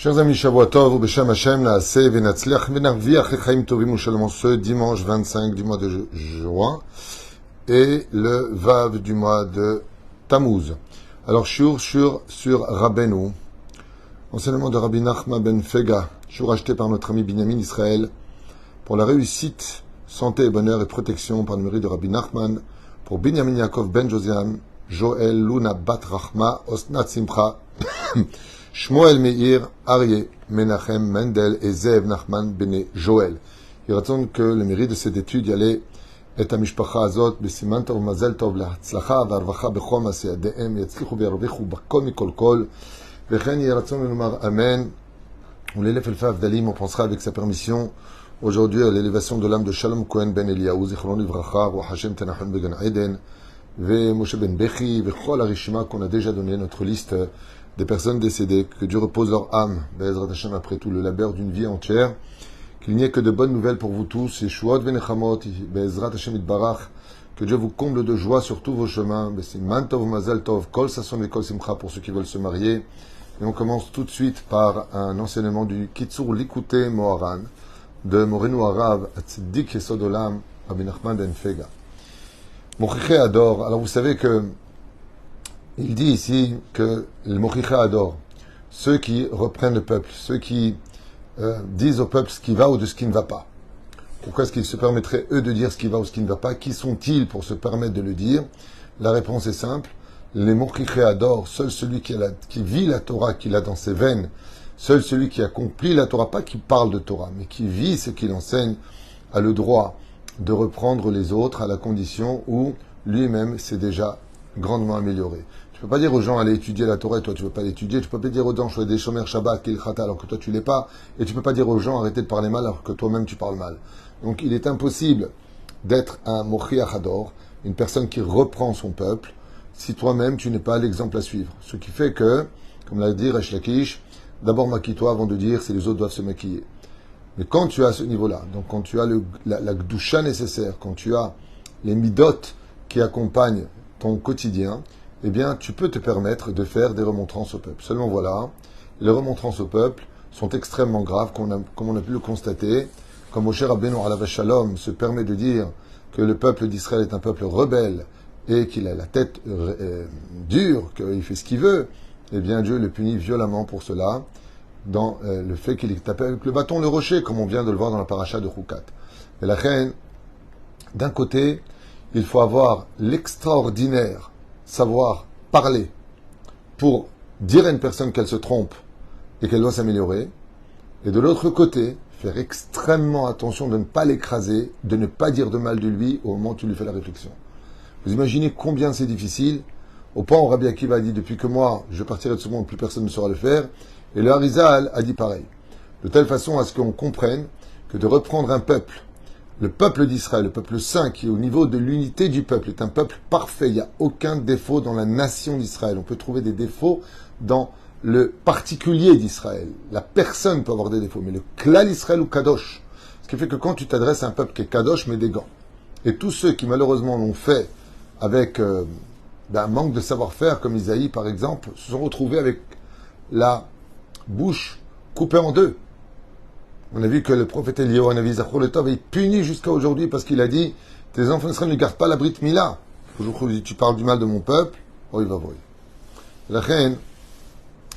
Chers amis, Shavua Tov, Beshem Hashem, Naaseh, Venatzliach, Venarviach, Echaim Tovim, Shalom, ce dimanche 25 du mois de juin, et le Vav du mois de Tammuz. Alors, sur Rabbeinu, enseignement de Rabbi Nachman ben Fega, jour acheté par notre ami Binyamin Israël, pour la réussite, santé, bonheur et protection par le mérite de Rabbi Nachman, pour Binyamin Yaakov ben Josiam, Joël, Luna, Bat Rachma, Osnat Simcha, Shmuel Meir, Aryeh, Menachem, Mendel et Zev Nachman Bene Joël. Il raconte que le mérite de cette étude y allait et המשפחה הזאת בסימן טוב ומזל טוב להצלחה והרווחה בכל מעשי ידיהם יצליחו וירוויחו בכל מכל כל וכן יהיה רצון לומר אמן ולאלף אלפי הבדלים. On pensera avec sa permission aujourd'hui à l'élévation de l'âme de Shalom Cohen ben Eliyahu זיכרונו לברכה רוח השם תנחם בגן עדן ומשה ben Bechi וכל הרשימה qu'on a déjà donné notre liste des personnes décédées, que Dieu repose leur âme, Be'ezrat Hashem, après tout le labeur d'une vie entière, qu'il n'y ait que de bonnes nouvelles pour vous tous, Yeshuot Venechamot, Be'ezrat Hashem Itbarach, que Dieu vous comble de joie sur tous vos chemins, Besiman Tov Mazal Tov, Kol Sasson et Kol Simcha pour ceux qui veulent se marier. Et on commence tout de suite par un enseignement du Kitsur Likutei Moharan, de Morenu Harav, Tzeddik Yesod Olam, Rabbi Nachman ben Fega. Mochichei Ador, alors vous savez que il dit ici que le Mochichei Ador, ceux qui reprennent le peuple, ceux qui disent au peuple ce qui va ou de ce qui ne va pas. Pourquoi est-ce qu'ils se permettraient, eux, de dire ce qui va ou ce qui ne va pas? Qui sont-ils pour se permettre de le dire? La réponse est simple. Les Mochichei Ador, seul celui qui vit la Torah, qui l'a dans ses veines, seul celui qui accomplit la Torah, pas qui parle de Torah, mais qui vit ce qu'il enseigne, a le droit de reprendre les autres à la condition où lui-même s'est déjà grandement amélioré. Tu peux pas dire aux gens allez étudier la Torah et toi tu veux pas l'étudier. Tu peux pas dire aux gens je fais des chômeurs Shabbat qu'il khata alors que toi tu l'es pas. Et tu peux pas dire aux gens arrêtez de parler mal alors que toi-même tu parles mal. Donc il est impossible d'être un Mochichei Ador, une personne qui reprend son peuple, si toi-même tu n'es pas l'exemple à suivre. Ce qui fait que, comme l'a dit Resh Lakish, d'abord maquille-toi avant de dire si les autres doivent se maquiller. Mais quand tu as ce niveau-là, donc quand tu as la gdusha nécessaire, quand tu as les midot qui accompagnent ton quotidien, eh bien, tu peux te permettre de faire des remontrances au peuple. Seulement voilà, les remontrances au peuple sont extrêmement graves, comme on a pu le constater. Comme Moshe Rabbeinu alav shalom se permet de dire que le peuple d'Israël est un peuple rebelle et qu'il a la tête dure, qu'il fait ce qu'il veut, eh bien, Dieu le punit violemment pour cela, dans le fait qu'il tape avec le bâton le rocher, comme on vient de le voir dans la paracha de Chukat. Mais la reine, d'un côté, il faut avoir l'extraordinaire savoir parler pour dire à une personne qu'elle se trompe et qu'elle doit s'améliorer. Et de l'autre côté, faire extrêmement attention de ne pas l'écraser, de ne pas dire de mal de lui au moment où tu lui fais la réflexion. Vous imaginez combien c'est difficile, au point où Rabbi Akiva a dit depuis que moi je partirai de ce monde, plus personne ne saura le faire. Et le Harizal a dit pareil. De telle façon à ce qu'on comprenne que de reprendre un peuple, le peuple d'Israël, le peuple saint, qui est au niveau de l'unité du peuple, est un peuple parfait. Il n'y a aucun défaut dans la nation d'Israël. On peut trouver des défauts dans le particulier d'Israël. La personne peut avoir des défauts, mais le klal Israël ou kadosh. Ce qui fait que quand tu t'adresses à un peuple qui est kadosh, mets des gants. Et tous ceux qui malheureusement l'ont fait avec un manque de savoir-faire, comme Isaïe par exemple, se sont retrouvés avec la bouche coupée en deux. On a vu que le prophète Eliyahu Hanavi Zachor le Tov est puni jusqu'à aujourd'hui parce qu'il a dit tes enfants d'Israël ne gardent pas la Brit Mila. Aujourd'hui, tu parles du mal de mon peuple. Oh, il va voir. La reine,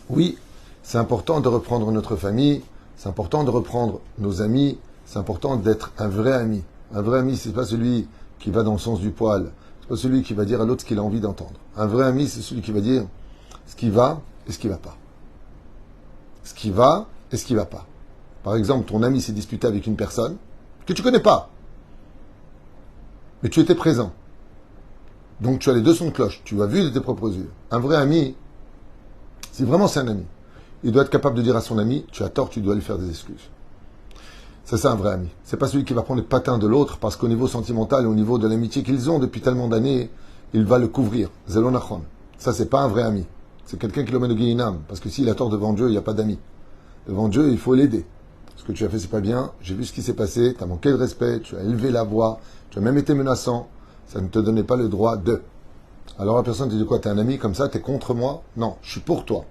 oui, c'est important de reprendre notre famille, c'est important de reprendre nos amis, c'est important d'être un vrai ami. Un vrai ami, c'est pas celui qui va dans le sens du poil, c'est pas celui qui va dire à l'autre ce qu'il a envie d'entendre. Un vrai ami, c'est celui qui va dire ce qui va et ce qui va pas. Ce qui va et ce qui va pas. Par exemple, ton ami s'est disputé avec une personne que tu connais pas, mais tu étais présent. Donc tu as les deux sons de cloche, tu as vu de tes propres yeux. Un vrai ami, si vraiment c'est un ami, il doit être capable de dire à son ami, tu as tort, tu dois lui faire des excuses. C'est ça un vrai ami. C'est pas celui qui va prendre le patin de l'autre parce qu'au niveau sentimental et au niveau de l'amitié qu'ils ont depuis tellement d'années, il va le couvrir. Zelonachon. Ça c'est pas un vrai ami. C'est quelqu'un qui le met de Guéhinam. Parce que s'il a tort devant Dieu, il n'y a pas d'ami. Devant Dieu, il faut l'aider. Ce que tu as fait, c'est pas bien. J'ai vu ce qui s'est passé. Tu as manqué de respect. Tu as élevé la voix. Tu as même été menaçant. Ça ne te donnait pas le droit de. Alors la personne te dit quoi? Tu es un ami comme ça? Tu es contre moi? Non, je suis pour toi.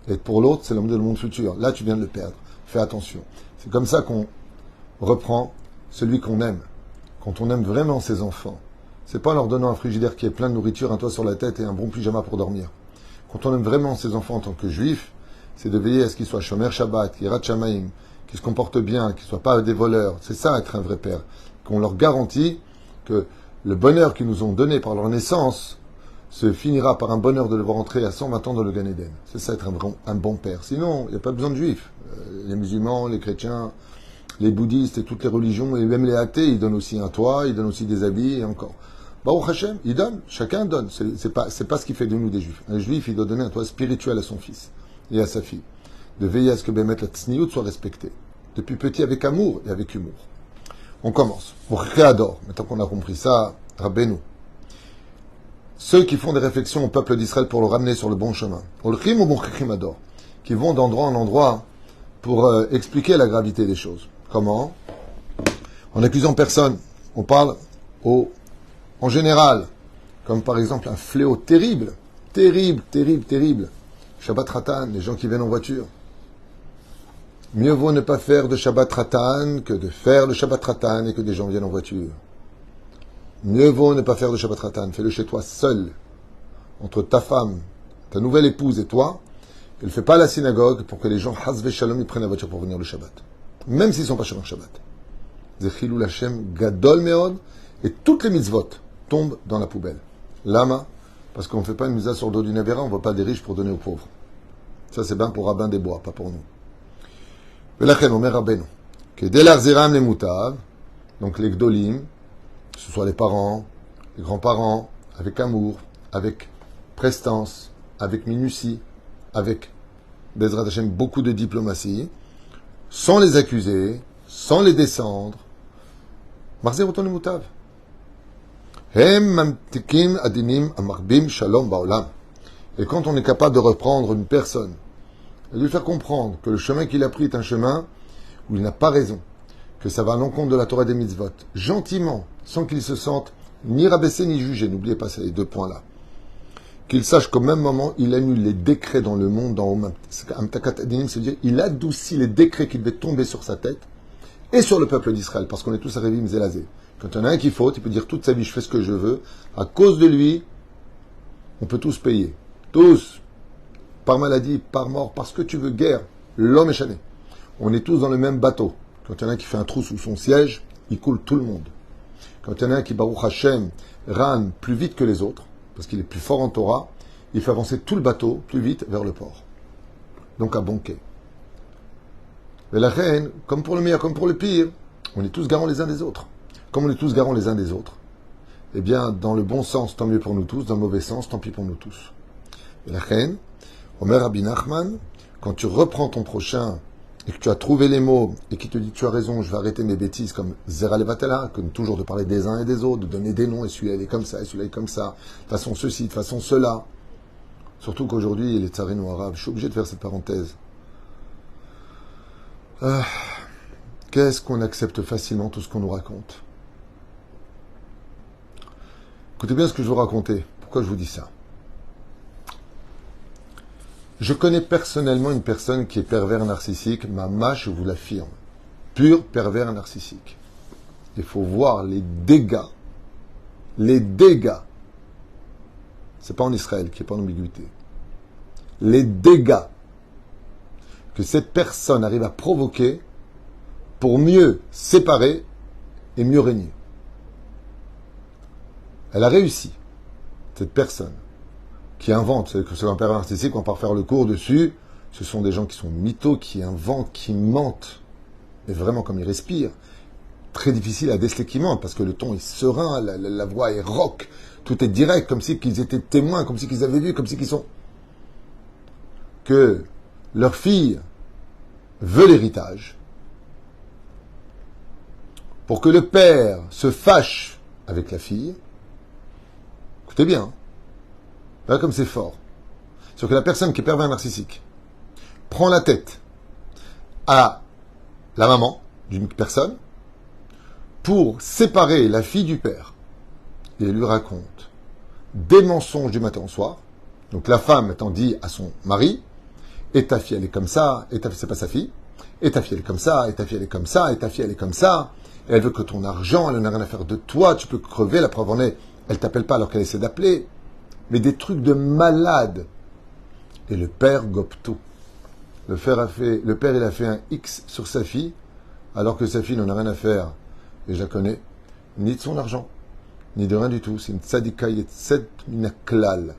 Et pour l'autre, c'est l'homme de le monde futur. Là, tu viens de le perdre. Fais attention. C'est comme ça qu'on reprend celui qu'on aime. Quand on aime vraiment ses enfants, c'est pas en leur donnant un frigidaire qui est plein de nourriture, un toit sur la tête et un bon pyjama pour dormir. Quand on aime vraiment ses enfants en tant que juifs, c'est de veiller à ce qu'ils soient Shomer Shabbat, qu'ils Yirat Shamayim, qu'ils se comportent bien, qu'ils ne soient pas des voleurs. C'est ça être un vrai père. Qu'on leur garantit que le bonheur qu'ils nous ont donné par leur naissance se finira par un bonheur de le voir entrer à 120 ans dans le Gan Eden. C'est ça être un bon père. Sinon, il n'y a pas besoin de juifs. Les musulmans, les chrétiens, les bouddhistes et toutes les religions, et même les athées, ils donnent aussi un toit, ils donnent aussi des habits et encore. Baruch Hashem, ils donnent, chacun donne. C'est pas ce qui fait de nous des juifs. Un juif, il doit donner un toit spirituel à son fils et à sa fille. De veiller à ce que Bémet la Tsniout soit respectée. Depuis petit avec amour et avec humour. On commence. Au Réador, maintenant qu'on a compris ça, Rabbeinu. Ceux qui font des réflexions au peuple d'Israël pour le ramener sur le bon chemin. Olchim ou Bonchichimador, qui vont d'endroit en endroit pour expliquer la gravité des choses. Comment? En accusant personne. On parle en général, comme par exemple un fléau terrible, terrible. Shabbat Ratan, les gens qui viennent en voiture. Mieux vaut ne pas faire de Shabbat Ratan que de faire le Shabbat Ratan et que des gens viennent en voiture. Mieux vaut ne pas faire de Shabbat Ratan. Fais-le chez toi seul, entre ta femme, ta nouvelle épouse et toi. Et ne fais pas à la synagogue pour que les gens, Hazve Shalom, ils prennent la voiture pour venir le Shabbat. Même s'ils ne sont pas Shabbat Shabbat. Zechilou Lachem Gadol Meod. Et toutes les mitzvot tombent dans la poubelle. Lama, parce qu'on ne fait pas une mitzvah sur le dos du Navera, on ne va pas des riches pour donner aux pauvres. Ça, c'est bien pour Rabbin des Bois, pas pour nous. Velachem, Omer Rabbeinu, que dès l'arziram les moutav, donc les gdolim, que ce soit les parents, les grands-parents, avec amour, avec prestance, avec minutie, avec Bezrat Hashem, beaucoup de diplomatie, sans les accuser, sans les descendre, Marzer oton les moutav. Hem mamtikim adinim amarbim shalom baolam. Et quand on est capable de reprendre une personne et de lui faire comprendre que le chemin qu'il a pris est un chemin où il n'a pas raison, que ça va à l'encontre de la Torah des mitzvot, gentiment, sans qu'il se sente ni rabaissé ni jugé, n'oubliez pas ces deux points-là, qu'il sache qu'au même moment, il annule les décrets dans le monde, dans Amtakat Adinim, c'est-à-dire il adoucit les décrets qui devaient tomber sur sa tête et sur le peuple d'Israël, parce qu'on est tous à Révim Zélazé. Quand il y en a un qui faute, il peut dire toute sa vie, je fais ce que je veux. À cause de lui, on peut tous payer. Tous. Par maladie, par mort, parce que tu veux guerre. L'homme est chané. On est tous dans le même bateau. Quand il y en a un qui fait un trou sous son siège, il coule tout le monde. Quand il y en a un qui, Baruch Hashem, râne plus vite que les autres, parce qu'il est plus fort en Torah, il fait avancer tout le bateau plus vite vers le port. Donc à bon quai. Mais la reine, comme pour le meilleur, comme pour le pire, on est tous garants les uns des autres. Comme on est tous garants les uns des autres, eh bien, dans le bon sens, tant mieux pour nous tous, dans le mauvais sens, tant pis pour nous tous. Et la reine, Omer Rabbi Nachman, quand tu reprends ton prochain et que tu as trouvé les mots et qui te dit tu as raison, je vais arrêter mes bêtises comme Zera Levatela, comme toujours de parler des uns et des autres, de donner des noms, et celui-là il est comme ça, et celui-là il est comme ça, de façon ceci, de façon cela. Surtout qu'aujourd'hui, les tsarines arabes, je suis obligé de faire cette parenthèse. Qu'est-ce qu'on accepte facilement tout ce qu'on nous raconte? Écoutez bien ce que je vous raconter. Pourquoi je vous dis ça? Je connais personnellement une personne qui est pervers narcissique. Maman, je vous l'affirme. Pur pervers narcissique. Il faut voir les dégâts. Les dégâts. C'est pas en Israël qui n'est pas en ambiguïté. Les dégâts que cette personne arrive à provoquer pour mieux séparer et mieux régner. Elle a réussi, cette personne, qui invente, c'est un pervers narcissique, on part faire le cours dessus, ce sont des gens qui sont mythos, qui inventent, qui mentent, mais vraiment comme ils respirent. Très difficile à déceler qu'ils mentent, parce que le ton est serein, la voix est rock, tout est direct, comme si qu'ils étaient témoins, comme si qu'ils avaient vu, comme si qu'ils sont... Que leur fille veut l'héritage, pour que le père se fâche avec la fille. Écoutez bien, là comme c'est fort. C'est que la personne qui est pervers narcissique prend la tête à la maman d'une personne pour séparer la fille du père. Et elle lui raconte des mensonges du matin au soir. Donc la femme étant dit à son mari, Et ta fille, elle est comme ça, et ta fille, c'est pas sa fille. Et ta fille, elle est comme ça, et ta fille, elle est comme ça, et ta fille, elle est comme ça. Et elle veut que ton argent, elle n'a rien à faire de toi, tu peux crever, la preuve en est, elle t'appelle pas alors qu'elle essaie d'appeler. Mais des trucs de malade. Et le père gobe tout. Le père, il a fait un X sur sa fille, alors que sa fille n'en a rien à faire, et je la connais, ni de son argent, ni de rien du tout. C'est une tzadika yetzed minaklal.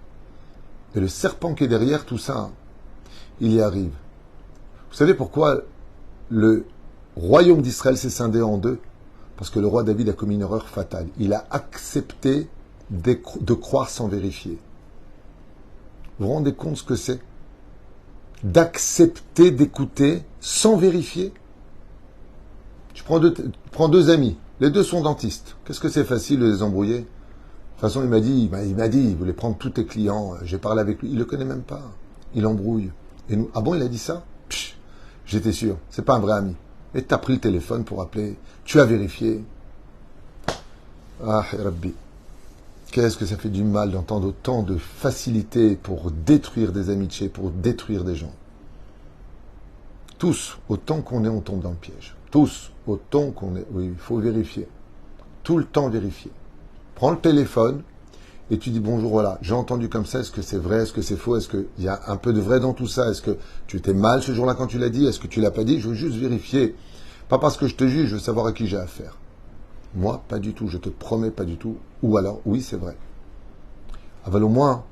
Et le serpent qui est derrière tout ça, il y arrive. Vous savez pourquoi le royaume d'Israël s'est scindé en deux? Parce que le roi David a commis une erreur fatale. Il a accepté de croire sans vérifier. Vous vous rendez compte ce que c'est? D'accepter d'écouter sans vérifier. Tu prends deux amis, les deux sont dentistes. Qu'est-ce que c'est facile de les embrouiller? De toute façon, il m'a dit, il voulait prendre tous tes clients. J'ai parlé avec lui, il le connaît même pas. Il embrouille. Et nous, ah bon, il a dit ça? Psh, j'étais sûr, c'est pas un vrai ami. Et t'as pris le téléphone pour appeler, tu as vérifié. Ah, Rabbi. Qu'est-ce que ça fait du mal d'entendre autant de facilité pour détruire des amitiés, pour détruire des gens. Tous, autant qu'on est, on tombe dans le piège. Tous, autant qu'on est. Oui, il faut vérifier. Tout le temps vérifier. Prends le téléphone et tu dis bonjour, voilà, j'ai entendu comme ça, est-ce que c'est vrai, est-ce que c'est faux, est-ce qu'il y a un peu de vrai dans tout ça, est-ce que tu étais mal ce jour-là quand tu l'as dit, est-ce que tu l'as pas dit, je veux juste vérifier. Pas parce que je te juge, je veux savoir à qui j'ai affaire. Moi, pas du tout, je te promets pas du tout. Ou alors, oui, c'est vrai. Aval, au moins,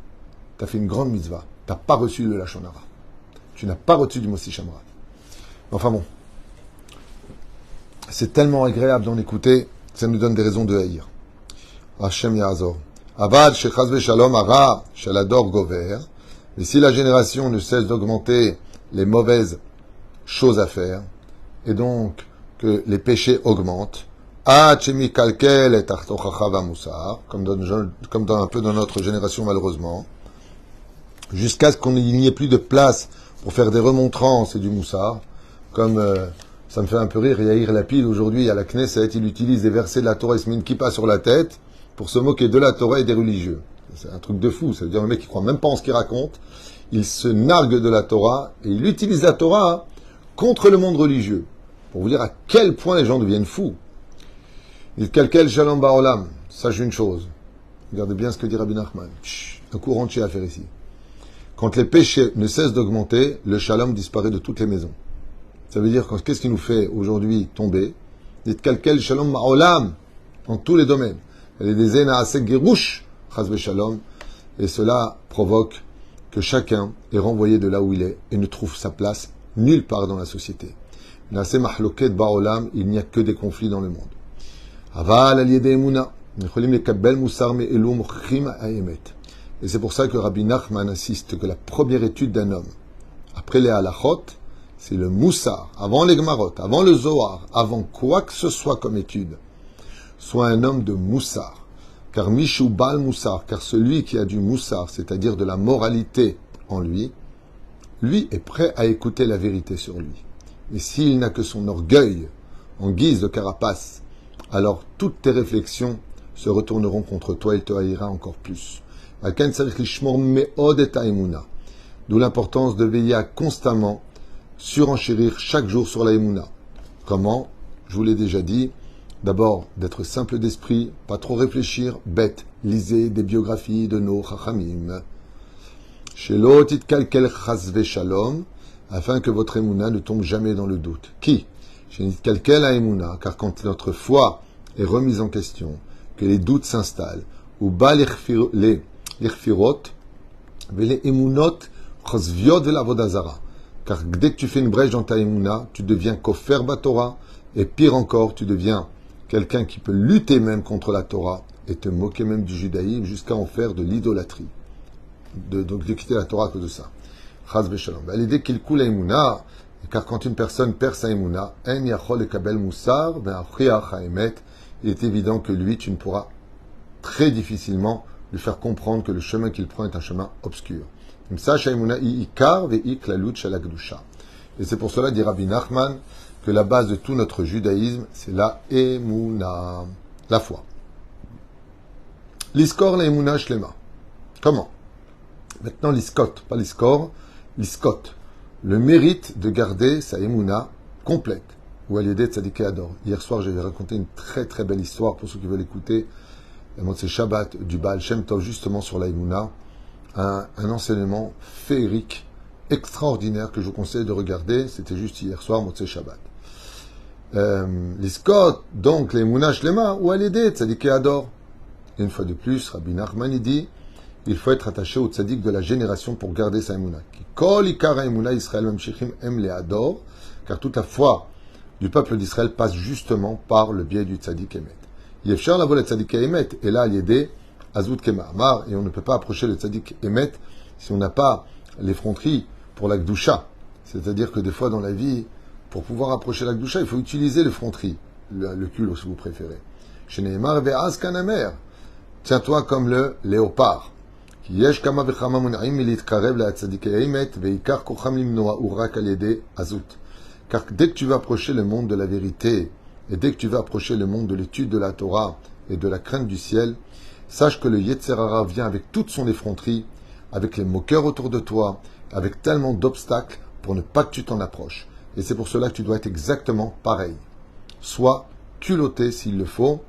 tu as fait une grande mitzvah. Tu n'as pas reçu le Lachon Hara. Tu n'as pas reçu du Mossi Shamra. Enfin bon. C'est tellement agréable d'en écouter, ça nous donne des raisons de haïr. Hashem Ya'azor. Avad, Shechaz Veshalom, Ara, Shalador Gover. Mais si la génération ne cesse d'augmenter les mauvaises choses à faire, et donc que les péchés augmentent, comme dans un peu dans notre génération malheureusement, jusqu'à ce qu'il n'y ait plus de place pour faire des remontrances et du moussard, comme ça me fait un peu rire, Yair Lapid aujourd'hui à la Knesset, il utilise des versets de la Torah, il se met une kippa sur la tête pour se moquer de la Torah et des religieux. C'est un truc de fou, ça veut dire un mec qui croit même pas en ce qu'il raconte, il se nargue de la Torah et il utilise la Torah contre le monde religieux, pour vous dire à quel point les gens deviennent fous. Il calquel shalom ba'olam. Sache une chose. Regardez bien ce que dit Rabbi Nachman. Un courant de à faire ici. Quand les péchés ne cessent d'augmenter, le shalom disparaît de toutes les maisons. Ça veut dire qu'est-ce qui nous fait aujourd'hui tomber? Dites calquel shalom ba'olam. Dans tous les domaines. Elle est des enaasek gerouche. Chazve shalom. Et cela provoque que chacun est renvoyé de là où il est et ne trouve sa place nulle part dans la société. Naase mahloket ba'olam. Il n'y a que des conflits dans le monde. Aval al-yede emuna, necholim lekabel musar me'elu mochrim ha'emet. Et c'est pour ça que Rabbi Nachman insiste que la première étude d'un homme, après les halachot, c'est le moussar, avant les gmarot, avant le zohar, avant quoi que ce soit comme étude, soit un homme de moussar. Car mishu bal moussar, car celui qui a du moussar, c'est-à-dire de la moralité en lui est prêt à écouter la vérité sur lui. Et s'il n'a que son orgueil en guise de carapace, alors toutes tes réflexions se retourneront contre toi et te haïra encore plus. D'où l'importance de veiller à constamment surenchérir chaque jour sur la émouna. Comment? Je vous l'ai déjà dit. D'abord, d'être simple d'esprit, pas trop réfléchir, bête. Lisez des biographies de nos chachamim. Shelo titkalkel chazve shalom, afin que votre émouna ne tombe jamais dans le doute. Qui? Car quand notre foi est remise en question, que les doutes s'installent, ou bas les l'irfirot, les emunot chosviot de la vodazara. Car dès que tu fais une brèche dans ta émouna, tu deviens kofer batora, et pire encore, tu deviens quelqu'un qui peut lutter même contre la Torah et te moquer même du judaïsme jusqu'à en faire de l'idolâtrie. Donc de quitter la Torah à cause de ça. Chaz v'shalom. L'idée qu'il coule émouna. Car quand une personne perd sa émouna, il est évident que lui, tu ne pourras très difficilement lui faire comprendre que le chemin qu'il prend est un chemin obscur. Et c'est pour cela, dit Rabbi Nachman, que la base de tout notre judaïsme, c'est la émouna, la foi. L'iskor, la émouna, shlema. Comment? Maintenant, l'iskot, pas l'iskor, l'iskot. le mérite de garder sa émouna complète, ou à l'aider tzadikei ador. Hier soir, j'avais raconté une très très belle histoire pour ceux qui veulent écouter. C'est Shabbat du Baal Shem Tov, justement sur la émouna, un enseignement féerique, extraordinaire, que je vous conseille de regarder. C'était juste hier soir, Motzei Shabbat. L'Iskot, donc, l'émouna shlema, ou à l'aider tzadikei ador. Et une fois de plus, Rabbi Nachman dit, il faut être attaché au tzaddik de la génération pour garder sa émouna. Kol ikara émouna Israël mamshichim em le'ador, car toute la foi du peuple d'Israël passe justement par le biais du tzaddik emet. Yefshar la volet tzaddik emet, et là, l'idée, azut kema'amar, et on ne peut pas approcher le tzaddik emet si on n'a pas l'effronterie pour la gdusha. C'est-à-dire que des fois dans la vie, pour pouvoir approcher la gdusha, il faut utiliser l'effronterie, le culo si vous préférez. Sheneemar ve'az kanamer, tiens-toi comme le léopard. Car dès que tu vas approcher le monde de la vérité, et dès que tu vas approcher le monde de l'étude de la Torah et de la crainte du ciel, sache que le Yetzer Hara vient avec toute son effronterie, avec les moqueurs autour de toi, avec tellement d'obstacles pour ne pas que tu t'en approches. Et c'est pour cela que tu dois être exactement pareil. Sois culotté s'il le faut,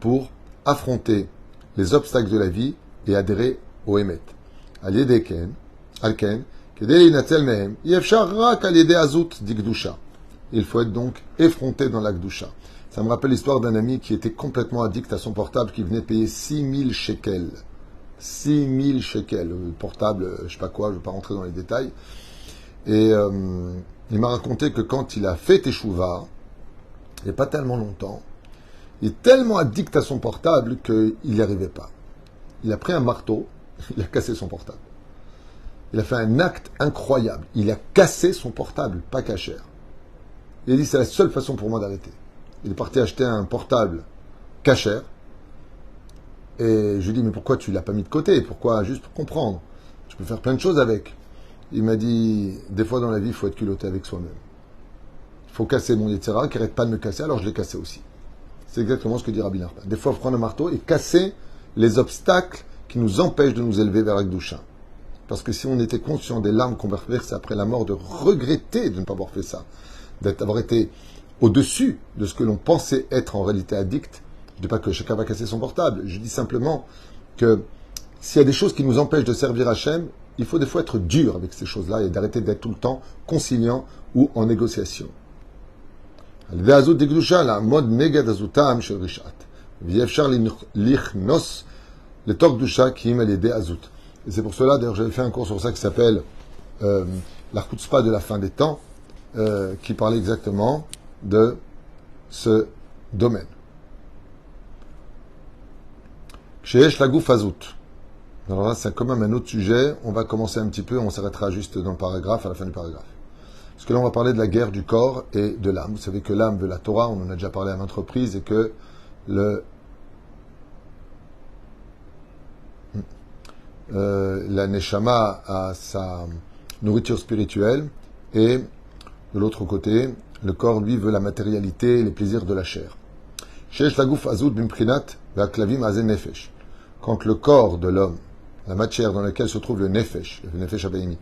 pour affronter les obstacles de la vie et adhérer au Emet. Al-Yedeken, Al-Ken, Kedei Natel Mehem, Yefshar Rak Al-Yede Azut Digdusha. Il faut être donc effronté dans la Gdusha. Ça me rappelle l'histoire d'un ami qui était complètement addict à son portable, qui venait de payer 6000 shekels. 6000 shekels. Le portable, je sais pas quoi, je ne vais pas rentrer dans les détails. Et il m'a raconté que quand il a fait Teshuvah, il n'y a pas tellement longtemps, il est tellement addict à son portable qu'il n'y arrivait pas. Il a pris un marteau, il a cassé son portable. Il a fait un acte incroyable. Il a cassé son portable, pas cachère. Il a dit, c'est la seule façon pour moi d'arrêter. Il est parti acheter un portable cachère. Et je lui ai dit, mais pourquoi tu l'as pas mis de côté? Pourquoi? Juste pour comprendre. Tu peux faire plein de choses avec. Il m'a dit, des fois dans la vie, il faut être culotté avec soi-même. Il faut casser mon Yetzirah, qui n'arrête pas de me casser, alors je l'ai cassé aussi. C'est exactement ce que dit Rabbi Nachman. Des fois, il faut prendre un marteau et casser les obstacles qui nous empêchent de nous élever vers la Gdusha. Parce que si on était conscient des larmes qu'on va verser après la mort, de regretter de ne pas avoir fait ça, d'avoir été au-dessus de ce que l'on pensait être en réalité addict, je ne dis pas que chacun va casser son portable, je dis simplement que s'il y a des choses qui nous empêchent de servir Hachem, il faut des fois être dur avec ces choses-là et d'arrêter d'être tout le temps conciliant ou en négociation. Le Tok Dusha qui m'a aidé à Zout. Et c'est pour cela, d'ailleurs, j'avais fait un cours sur ça qui s'appelle la Chutzpah de la fin des temps, qui parlait exactement de ce domaine. Sheesh la Gouf Azout. Alors là, c'est quand même un autre sujet. On va commencer un petit peu, on s'arrêtera juste dans le paragraphe, à la fin du paragraphe. Parce que là, on va parler de la guerre du corps et de l'âme. Vous savez que l'âme veut la Torah, on en a déjà parlé à maintes reprises, et que la Neshama a sa nourriture spirituelle, et de l'autre côté, le corps, lui, veut la matérialité et les plaisirs de la chair. Quand le corps de l'homme, la matière dans laquelle se trouve le nefesh abayimi,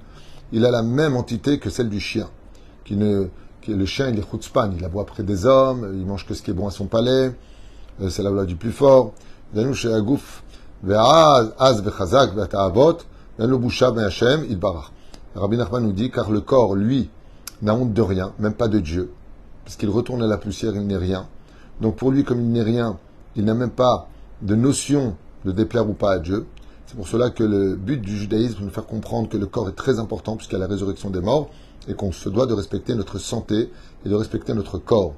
il a la même entité que celle du chien, le chien, il est chutzpan, il aboie près des hommes, il mange que ce qui est bon à son palais, c'est la loi du plus fort. Rabbi Nachman nous dit, car le corps, lui, n'a honte de rien, même pas de Dieu, parce qu'il retourne à la poussière, il n'est rien. Donc pour lui, comme il n'est rien, il n'a même pas de notion de déplaire ou pas à Dieu. C'est pour cela que le but du judaïsme, c'est de nous faire comprendre que le corps est très important, puisqu'il y a la résurrection des morts, et qu'on se doit de respecter notre santé et de respecter notre corps.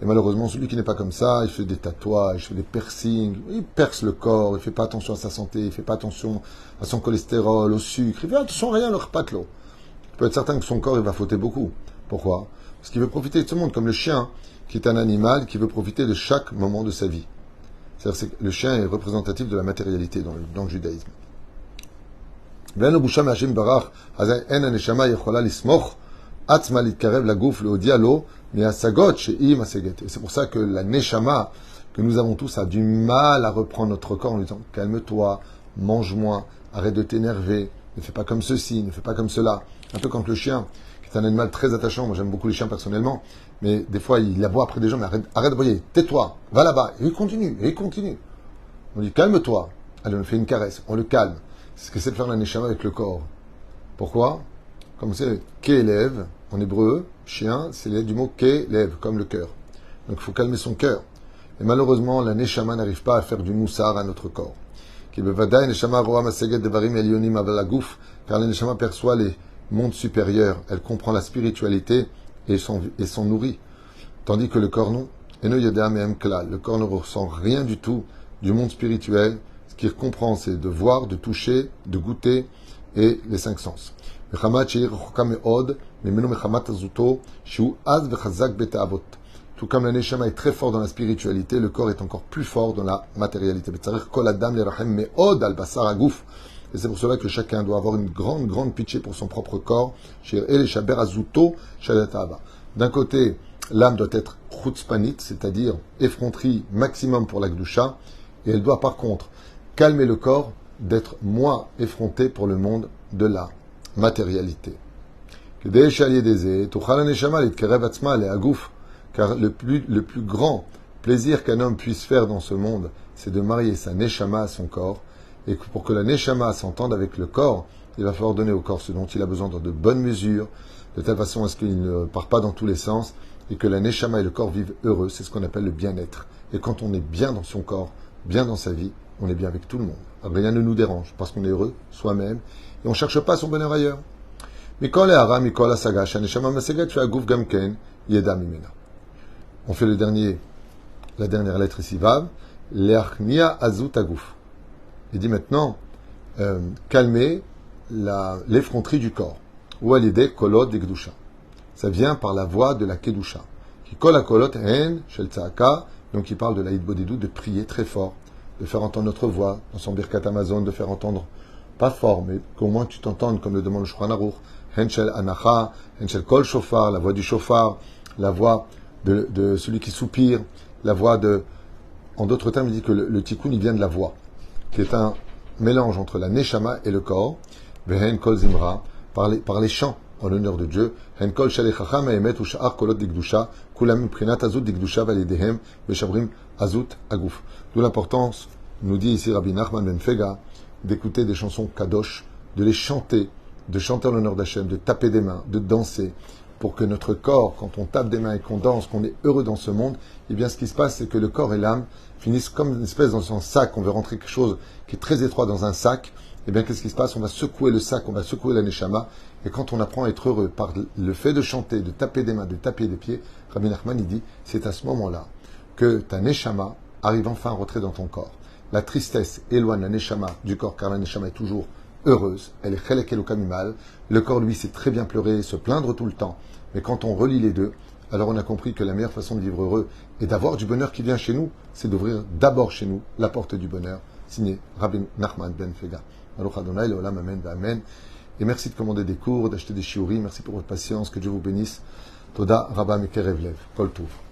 Et malheureusement, celui qui n'est pas comme ça, il fait des tatouages, il fait des piercings, il perce le corps, il ne fait pas attention à sa santé, il ne fait pas attention à son cholestérol, au sucre, il fait attention à rien, leur patelot. Il peut être certain que son corps, il va fauter beaucoup. Pourquoi? Parce qu'il veut profiter de ce monde, comme le chien, qui est un animal qui veut profiter de chaque moment de sa vie. C'est-à-dire que le chien est représentatif de la matérialité dans le judaïsme. Et c'est pour ça que la neshama que nous avons tous a du mal à reprendre notre corps en lui disant calme-toi, mange moins, arrête de t'énerver, ne fais pas comme ceci, ne fais pas comme cela. Un peu quand le chien, qui est un animal très attachant. Moi, j'aime beaucoup les chiens personnellement. Mais des fois, il aboie après des gens. Mais arrête d'aboyer. Tais-toi. Va là-bas. Et il continue. Et il continue. On dit, calme-toi. Allez, on lui fait une caresse. On le calme. C'est ce que c'est de faire la neshama avec le corps. Pourquoi? Comme c'est Kélev, en hébreu, chien, c'est l'aide du mot Kélev, comme le cœur. Donc il faut calmer son cœur. Et malheureusement, la neshama n'arrive pas à faire du moussar à notre corps. Car la neshama perçoit les mondes supérieurs. Elle comprend la spiritualité et s'en nourrit. Tandis que le corps non. Le corps ne ressent rien du tout du monde spirituel. Ce qu'il comprend, c'est de voir, de toucher, de goûter et les cinq sens. Tout comme la neshama est très fort dans la spiritualité, le corps est encore plus fort dans la matérialité. Et c'est pour cela que chacun doit avoir une grande pitié pour son propre corps. D'un côté, l'âme doit être chutzpanite, c'est-à-dire effronterie maximum pour la gdusha, et elle doit par contre calmer le corps d'être moins effronté pour le monde de la matérialité. Car le plus grand plaisir qu'un homme puisse faire dans ce monde, c'est de marier sa neshama à son corps. Et pour que la neshama s'entende avec le corps, il va falloir donner au corps ce dont il a besoin dans de bonnes mesures, de telle façon à ce qu'il ne part pas dans tous les sens, et que la neshama et le corps vivent heureux. C'est ce qu'on appelle le bien-être. Et quand on est bien dans son corps, bien dans sa vie, on est bien avec tout le monde. Rien ne nous dérange, parce qu'on est heureux soi-même, et on ne cherche pas son bonheur ailleurs. On fait la dernière lettre ici, Vav. Leachnia azut aguf. Il dit maintenant, calmer l'effronterie du corps. Ou à l'idée kolot de Kedusha. Ça vient par la voix de la Kedusha. Qui kol kolot en shel tzaka. Donc il parle de la hitbodedut, de prier très fort, de faire entendre notre voix dans son birkat Amazon, de faire entendre, pas fort, mais qu'au moins tu t'entendes, comme le demande le Shulchan Aruch. Hen shel anacha, hen shel kol shofar, la voix du shofar, la voix de celui qui soupire, la voix de... En d'autres termes, il dit que le tikkun, il vient de la voix, qui est un mélange entre la neshama et le corps, vehen kol zimra, par les chants en l'honneur de Dieu, hen kol shalechacham emet ou sha'ar kolot digdusha, kulam prinat azut digdusha validehem, veshabrim azut aguf. D'où l'importance, nous dit ici Rabbi Nachman ben Fega, d'écouter des chansons kadosh, de les chanter, de chanter en l'honneur d'Hachem, de taper des mains, de danser, pour que notre corps, quand on tape des mains et qu'on danse, qu'on est heureux dans ce monde, eh bien ce qui se passe, c'est que le corps et l'âme finissent comme une espèce dans un sac. On veut rentrer quelque chose qui est très étroit dans un sac. Eh bien qu'est-ce qui se passe? On va secouer le sac, on va secouer la neshama. Et quand on apprend à être heureux par le fait de chanter, de taper des mains, de taper des pieds, Rabbi Nachman, il dit, c'est à ce moment-là que ta neshama arrive enfin à rentrer dans ton corps. La tristesse éloigne la neshama du corps, car la neshama est toujours heureuse, elle est chelek elokamimal. Le corps, lui, sait très bien pleurer, se plaindre tout le temps. Mais quand on relie les deux, alors on a compris que la meilleure façon de vivre heureux et d'avoir du bonheur qui vient chez nous, c'est d'ouvrir d'abord chez nous la porte du bonheur. Signé Rabbi Nachman ben Fega. Baruch Adonai leolam amen v'amen. Et merci de commander des cours, d'acheter des shiurim. Merci pour votre patience. Que Dieu vous bénisse. Toda Rabba Mekerev Lev. Kol Tov.